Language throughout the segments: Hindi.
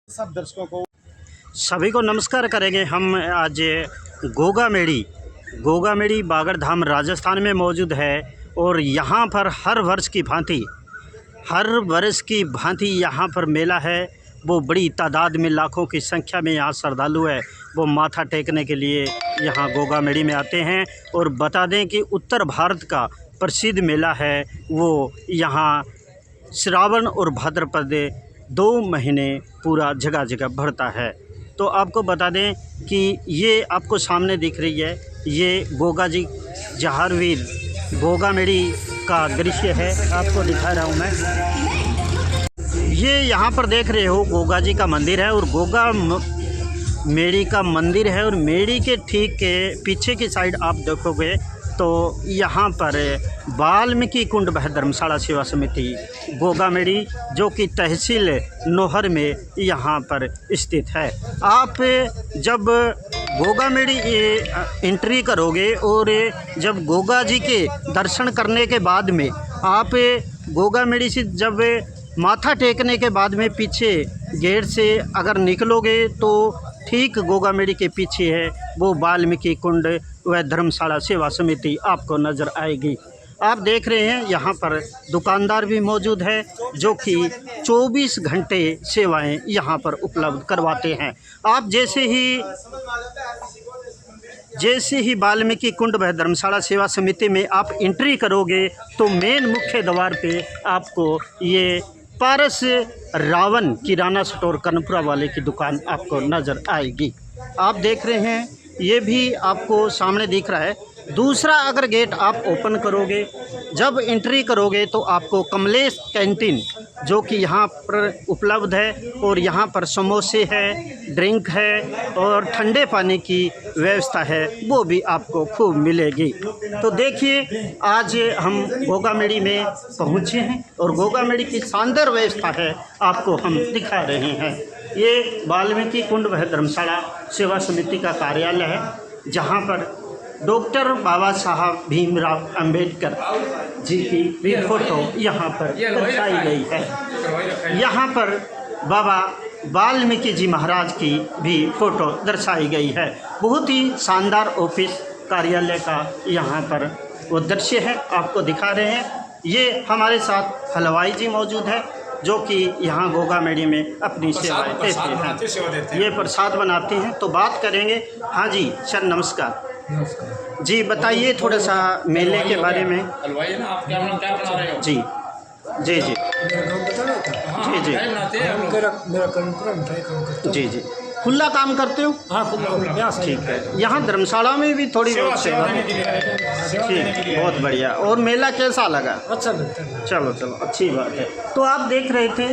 सब दर्शकों को सभी को नमस्कार करेंगे। हम आज गोगा मेड़ी बागड़ धाम राजस्थान में मौजूद है और यहाँ पर हर वर्ष की भांति यहाँ पर मेला है। वो बड़ी तादाद में लाखों की संख्या में यहाँ श्रद्धालु है वो माथा टेकने के लिए यहाँ गोगा मेड़ी में आते हैं। और बता दें कि उत्तर भारत का प्रसिद्ध मेला है वो यहाँ श्रावण और भाद्रपद 2 महीने पूरा जगह जगह भरता है। तो आपको बता दें कि ये आपको सामने दिख रही है ये गोगा जी जहारवीर गोगा मेड़ी का दृश्य है। आपको दिखा रहा हूँ मैं। ये यहाँ पर देख रहे हो गोगा जी का मंदिर है और गोगा मेड़ी का मंदिर है। और मेड़ी के ठीक के पीछे की साइड आप देखोगे तो यहाँ पर वाल्मीकि कुंड वह धर्मशाला सेवा समिति गोगा मेड़ी जो कि तहसील नोहर में यहाँ पर स्थित है। आप जब गोगा मेड़ी एंट्री करोगे और जब गोगा जी के दर्शन करने के बाद में आप गोगा मेड़ी से जब माथा टेकने के बाद में पीछे गेट से अगर निकलोगे तो ठीक गोगा मेड़ी के पीछे है वो वाल्मीकि कुंड वह धर्मशाला सेवा समिति आपको नज़र आएगी। आप देख रहे हैं यहाँ पर दुकानदार भी मौजूद है जो कि 24 घंटे सेवाएं यहाँ पर उपलब्ध करवाते हैं। आप जैसे ही वाल्मीकि कुंड वह धर्मशाला सेवा समिति में आप एंट्री करोगे तो मेन मुख्य द्वार पे आपको ये पारस रावण किराना स्टोर कनपुरा वाले की दुकान आपको नज़र आएगी। आप देख रहे हैं ये भी आपको सामने दिख रहा है। दूसरा अगर गेट आप ओपन करोगे जब एंट्री करोगे तो आपको कमलेश कैंटीन जो कि यहाँ पर उपलब्ध है और यहाँ पर समोसे है, ड्रिंक है और ठंडे पानी की व्यवस्था है वो भी आपको खूब मिलेगी। तो देखिए आज हम गोगा मेड़ी में पहुँचे हैं और गोगा मेड़ी की शानदार व्यवस्था है आपको हम दिखा रहे हैं। ये वाल्मीकि कुंड वह धर्मशाला सेवा समिति का कार्यालय है जहाँ पर डॉक्टर बाबा साहब भीमराव अंबेडकर जी की भी फोटो यहाँ पर दर्शाई गई है। यहाँ पर बाबा वाल्मीकि जी महाराज की भी फोटो दर्शाई गई है। बहुत ही शानदार ऑफिस कार्यालय का यहाँ पर वो दृश्य है आपको दिखा रहे हैं। ये हमारे साथ हलवाई जी मौजूद है जो कि यहाँ गोगा मेड़ी में अपनी सेवाएं देते हैं। ये प्रसाद बनाते हैं। तो बात करेंगे। हाँ जी सर नमस्कार जी, बताइए थोड़ा सा मेले के बारे में। हलवाई है ना, आप क्या बना रहे हो? जी जी जी जी जी जी जी खुला काम करते हो? हाँ खुला ठीक है। यहाँ धर्मशाला में भी थोड़ी बहुत सेवा ठीक, बहुत बढ़िया। और मेला कैसा लगा? अच्छा लगता है। चलो अच्छी बात है। तो आप देख रहे थे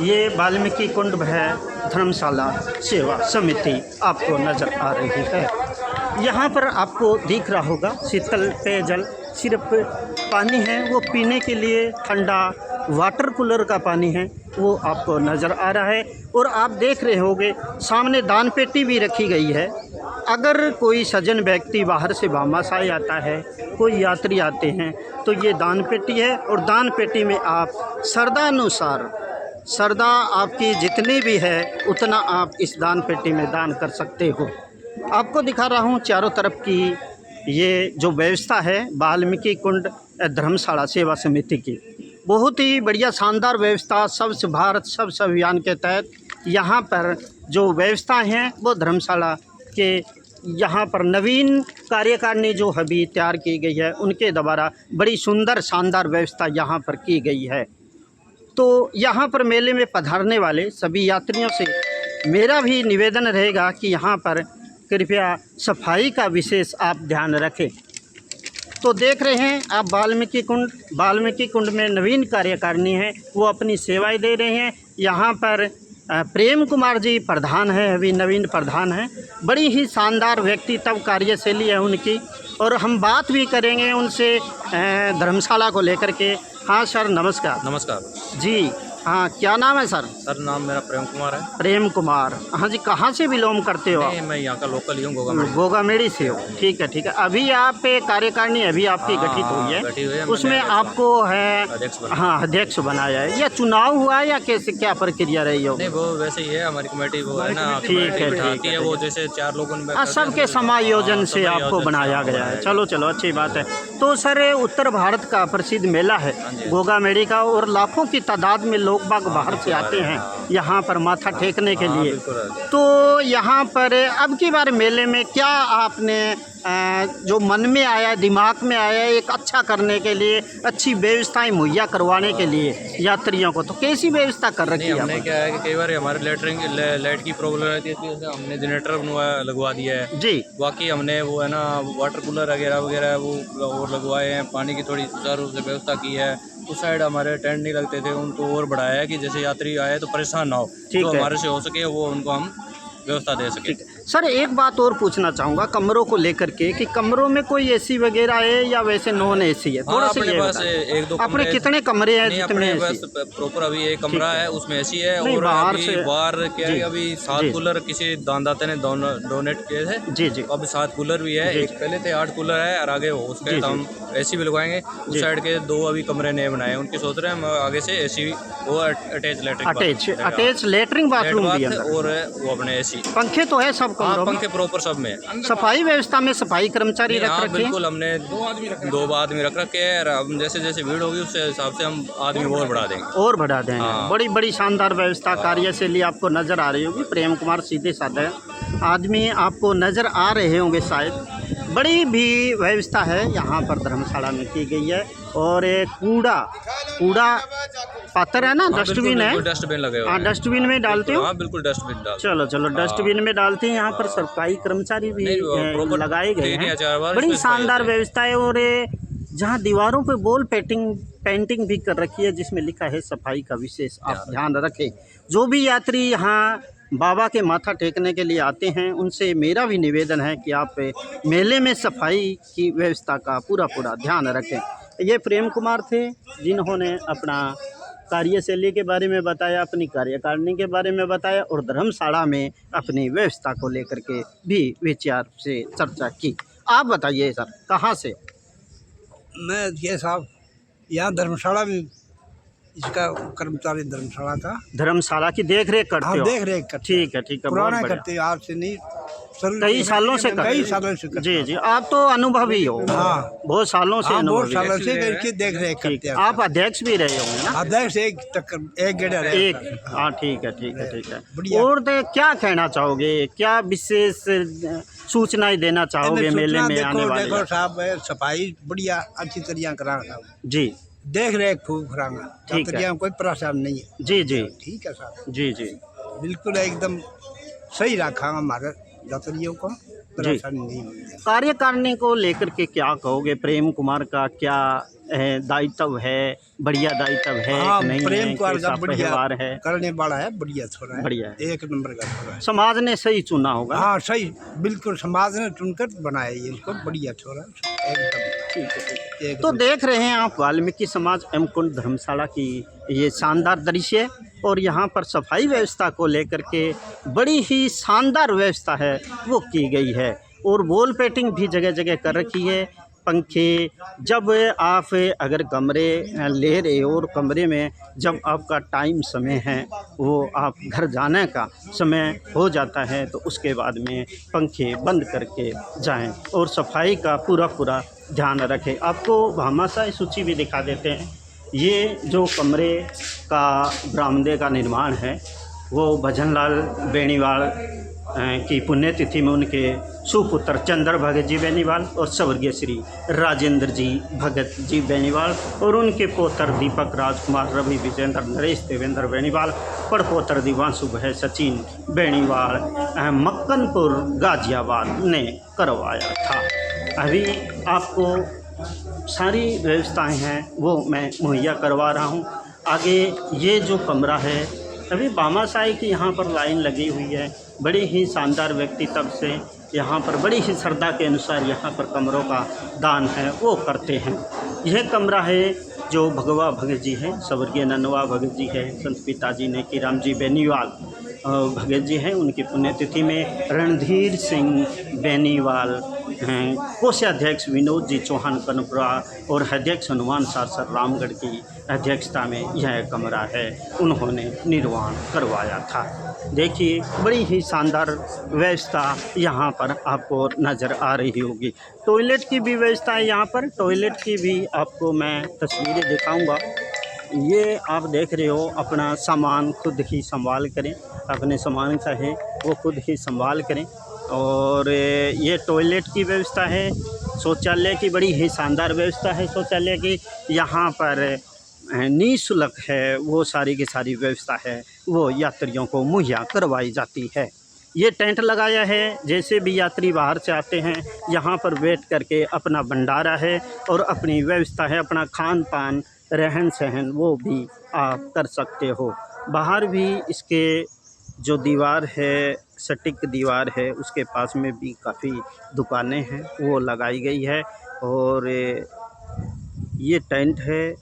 ये वाल्मीकि कुंड है धर्मशाला सेवा समिति आपको नज़र आ रही है। यहाँ पर आपको दिख रहा होगा शीतल पेयजल सिर्फ पानी है वो पीने के लिए ठंडा वाटर कूलर का पानी है वो आपको नज़र आ रहा है। और आप देख रहे होंगे सामने दान पेटी भी रखी गई है। अगर कोई सज्जन व्यक्ति बाहर से भामाशाही आता है, कोई यात्री आते हैं तो ये दान पेटी है और दान पेटी में आप श्रद्धानुसार श्रद्धा आपकी जितनी भी है उतना आप इस दान पेटी में दान कर सकते हो। आपको दिखा रहा हूँ चारों तरफ की ये जो व्यवस्था है वाल्मीकि कुंड धर्मशाला सेवा समिति की। बहुत ही बढ़िया शानदार व्यवस्था स्वच्छ भारत स्वच्छ अभियान के तहत यहाँ पर जो व्यवस्था हैं वो धर्मशाला के यहाँ पर नवीन कार्यकारिणी जो अभी तैयार की गई है उनके द्वारा बड़ी सुंदर शानदार व्यवस्था यहाँ पर की गई है। तो यहाँ पर मेले में पधारने वाले सभी यात्रियों से मेरा भी निवेदन रहेगा कि यहाँ पर कृपया सफाई का विशेष आप ध्यान रखें। तो देख रहे हैं आप वाल्मीकि कुंड में नवीन कार्यकारिणी है वो अपनी सेवाएं दे रहे हैं। यहाँ पर प्रेम कुमार जी प्रधान है, अभी नवीन प्रधान है। बड़ी ही शानदार व्यक्तित्व कार्यशैली है उनकी और हम बात भी करेंगे उनसे धर्मशाला को लेकर के। हाँ सर नमस्कार। नमस्कार जी। हाँ, क्या नाम है सर? सर नाम मेरा प्रेम कुमार है। प्रेम कुमार। हाँ जी, कहाँ से बिलोंग करते हो आप? नहीं, मैं यहाँ का लोकल ही हूँ, गोगामेड़ी। गोगामेड़ी से हो, ठीक है ठीक है। अभी आप कार्यकारिणी अभी आपकी हाँ, गठित हुई है, गठित हुई है, उसमें मैंने आपको है अध्यक्ष बनाया। हाँ अध्यक्ष बनाया है। या चुनाव हुआ है या कैसे क्या प्रक्रिया रही हो? नहीं, वो वैसे ही है, हमारी कमेटी वो है ना, ठीक है, कमेटी ठीक उठाती है, है, वो जैसे 4 लोगों में सबके समायोजन से आपको बनाया गया है। चलो चलो, अच्छी बात है। तो सर उत्तर भारत का प्रसिद्ध मेला है गोगामेड़ी का, और लाखों की तादाद में लोग बाग बाहर से आते हैं यहाँ पर माथा टेकने के लिए। तो यहाँ पर अब की बार मेले में क्या आपने जो मन में आया, दिमाग में आया, एक अच्छा करने के लिए, अच्छी व्यवस्थाएं मुहैया करवाने के लिए यात्रियों को, तो कैसी व्यवस्था कर रखी है? हमने क्या है कि कई बार हमारे लाइट की प्रॉब्लम रहती है, इसकी वजह से हमने जनरेटर लगवा दिया है जी। बाकी हमने वो है ना वाटर कूलर वगैरह वगैरह वो और लगवाए हैं, पानी की थोड़ी सुचारू रूप से व्यवस्था की है। उस साइड हमारे टेंट नहीं लगते थे, उनको और बढ़ाया है कि जैसे यात्री आए तो परेशान ना हो, तो हमारे से हो सके वो उनको हम व्यवस्था दे सके। सर एक बात और पूछना चाहूँगा कमरों को लेकर के, कि कमरों में कोई एसी वगैरह है या वैसे नॉन एसी है? थोड़ा सा अपने पास एक दो अपने कितने कमरे हैं? अपने पास प्रॉपर अभी एक कमरा है, उसमें एसी है, और बाहर क्या है अभी 7 कूलर किसी दानदाता ने डोनेट किए थे जी जी। अब 7 कूलर भी है, एक पहले थे 8 कूलर है, और आगे उसके हम एसी भी लगवाएंगे। उस साइड के 2 अभी कमरे नए बनाए, उनकी सोच रहे हैं हम आगे से एसी वो अटैच लेटरिन बाथरूम भी है, और वो अपने एसी, पंखे तो है सब कमरों में, पंखे प्रॉपर सब में। सफाई व्यवस्था में सफाई कर्मचारी रख रखे हैं? बिल्कुल, हमने 2 आदमी रख रखे हैं, और अब जैसे जैसे भीड़ होगी उस हिसाब से हम आदमी और बढ़ा देंगे। बड़ी बड़ी शानदार व्यवस्था कार्यशैली आपको नज़र आ रही होगी। प्रेम कुमार सीधे साधे आदमी आपको नज़र आ रहे होंगे शायद। बड़ी भी व्यवस्था है यहाँ पर धर्मशाला में की गई है। और कूड़ा पात्र है ना, डस्टबिन है, डस्टबिन लगे हुए हैं। डस्टबिन में डालते हो? हाँ बिल्कुल, डस्टबिन डालते। चलो डस्टबिन में डालते हैं। यहाँ पर सरकारी कर्मचारी भी लगाए गए हैं। बड़ी शानदार व्यवस्था है। और जहाँ दीवारों पे वॉल पेंटिंग भी कर रखी है, जिसमें लिखा है सफाई का विशेष आप ध्यान रखें। जो भी यात्री यहाँ बाबा के माथा टेकने के लिए आते हैं, उनसे मेरा भी निवेदन है कि आप मेले में सफाई की व्यवस्था का पूरा ध्यान रखें। ये प्रेम कुमार थे, जिन्होंने अपना कार्यशैली के बारे में बताया, अपनी कार्यकारिणी के बारे में बताया, और धर्मशाला में अपनी व्यवस्था को लेकर के भी विचार से चर्चा की। आप बताइए सर, कहाँ से? मैं ये साहब यहाँ धर्मशाला में, इसका कर्मचारी धर्मशाला की देख रेख करते हो? देख रेख करते। ठीक है पुराना करते हो, आज से नहीं, कई सालों से जी जी। आप तो अनुभवी हो। हाँ, बहुत सालों से देख रेख करते हैं। आप अध्यक्ष भी रहे होंगे ना? अध्यक्ष एक गेड़ा रहे। हाँ ठीक है। और क्या कहना चाहोगे, क्या विशेष सूचनाएं देना चाहोगे मेले में आने वाले? देखो साहब, सफाई बढ़िया अच्छी तरह करा जी, देख रेख खूब कराना, यात्रियों कोई परेशान नहीं है। जी जी ठीक है साहब। जी जी बिल्कुल एकदम सही रखा हमारे यात्रियों को, परेशानी नहीं होगी। कार्यकारिणी को लेकर के क्या कहोगे? प्रेम कुमार का क्या दायित्व है? बढ़िया दायित्व है? हाँ, नहीं प्रेम कुमार का बढ़िया है, करने वाला है, बढ़िया छोरा है, बढ़िया है, एक नंबर का छोरा है। समाज ने सही चुना होगा। हाँ सही, बिल्कुल समाज ने चुनकर बनाया ये इसको, बढ़िया छोरा एकदम। ठीक है। तो देख रहे हैं आप वाल्मीकि समाज एम कुंड धर्मशाला की ये शानदार दृश्य, और यहाँ पर सफाई व्यवस्था को लेकर के बड़ी ही शानदार व्यवस्था है वो की गई है। और वॉल पेंटिंग भी जगह जगह कर रखी है। पंखे, जब आप अगर कमरे ले रहे हो और कमरे में जब आपका टाइम समय है, वो आप घर जाने का समय हो जाता है, तो उसके बाद में पंखे बंद करके जाएं और सफाई का पूरा ध्यान रखें। आपको भामाशाही सूची भी दिखा देते हैं। ये जो कमरे का बरामदे का निर्माण है, वो भजनलाल बेनीवाल की पुण्यतिथि में उनके सुपुत्र चंद्र भगत जी बेनीवाल और स्वर्गीय श्री राजेंद्र जी भगत जी बेनीवाल और उनके पोत्र दीपक राजकुमार, रवि विजेंद्र, नरेश देवेंद्र बेनीवाल, पड़पोत्र दिवांशु भय सचिन बेनीवाल मक्कनपुर गाजियाबाद ने करवाया था। अभी आपको सारी व्यवस्थाएं हैं वो मैं मुहैया करवा रहा हूँ। आगे ये जो कमरा है, अभी भामाशाही की यहाँ पर लाइन लगी हुई है। बड़ी ही शानदार व्यक्ति तब से यहाँ पर बड़ी ही श्रद्धा के अनुसार यहाँ पर कमरों का दान है वो करते हैं। यह कमरा है जो भगवा भगत जी हैं, स्वर्गीय ननवा भगत जी हैं, संत पिताजी ने कि राम जी बेनीवाल भगत जी हैं, उनकी पुण्यतिथि में रणधीर सिंह बेनीवाल हैं, कोषाध्यक्ष विनोद जी चौहान कनपुरा और अध्यक्ष हनुमान सर रामगढ़ की अध्यक्षता में यह कमरा है, उन्होंने निर्माण करवाया था। देखिए बड़ी ही शानदार व्यवस्था यहाँ पर आपको नज़र आ रही होगी। टॉयलेट की भी व्यवस्था है यहाँ पर, टॉयलेट की भी आपको मैं तस्वीरें दिखाऊंगा। ये आप देख रहे हो, अपना सामान खुद ही संभाल करें, अपने सामान का है वो खुद ही संभाल करें। और ये टॉयलेट की व्यवस्था है, शौचालय की बड़ी ही शानदार व्यवस्था है। शौचालय की यहाँ पर निःशुल्क है, वो सारी की सारी व्यवस्था है वो यात्रियों को मुहैया करवाई जाती है। ये टेंट लगाया है, जैसे भी यात्री बाहर से आते हैं यहाँ पर बैठ करके अपना भंडारा है और अपनी व्यवस्था है, अपना खान पान रहन सहन वो भी आप कर सकते हो। बाहर भी इसके जो दीवार है, सटीक दीवार है, उसके पास में भी काफ़ी दुकानें हैं वो लगाई गई है। और ये टेंट है,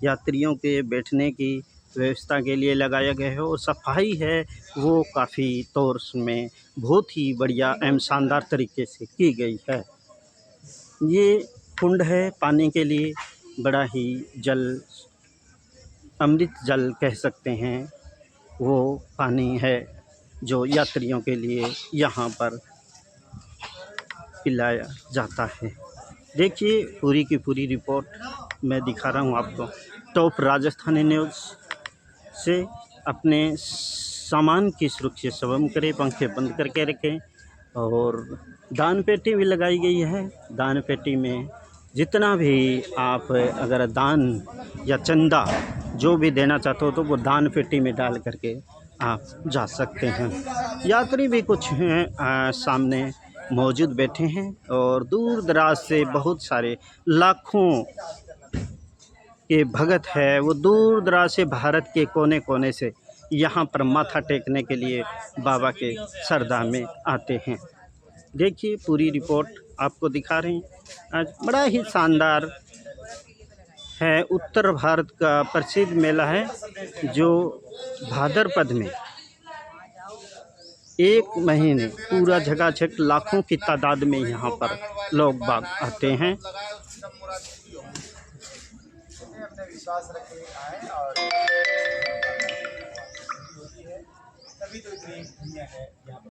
यात्रियों के बैठने की व्यवस्था के लिए लगाया गया है। और सफाई है वो काफ़ी तौर में बहुत ही बढ़िया एवं शानदार तरीके से की गई है। ये कुंड है पानी के लिए, बड़ा ही जल अमृत जल कह सकते हैं, वो पानी है जो यात्रियों के लिए यहाँ पर पिलाया जाता है। देखिए पूरी की पूरी रिपोर्ट मैं दिखा रहा हूँ आपको। टॉप राजस्थानी न्यूज़ से अपने सामान की सुरक्षा स्वयं करें, पंखे बंद करके रखें। और दान पेटी भी लगाई गई है। दान पेटी में जितना भी आप अगर दान या चंदा जो भी देना चाहते हो तो वो दान पेटी में डाल करके आप जा सकते हैं। यात्री भी कुछ हैं सामने मौजूद बैठे हैं और दूर दराज से बहुत सारे लाखों के भगत है, वो दूर दराज से भारत के कोने कोने से यहाँ पर माथा टेकने के लिए बाबा के सरदा में आते हैं। देखिए पूरी रिपोर्ट आपको दिखा रहे हैं। आज बड़ा ही शानदार है, उत्तर भारत का प्रसिद्ध मेला है जो भाद्रपद में एक महीने पूरा झकाझक लाखों की तादाद में यहाँ पर लोग बाग आते हैं। विश्वास रखें आए और तभी तो इतनी दुनिया है यहाँ पर।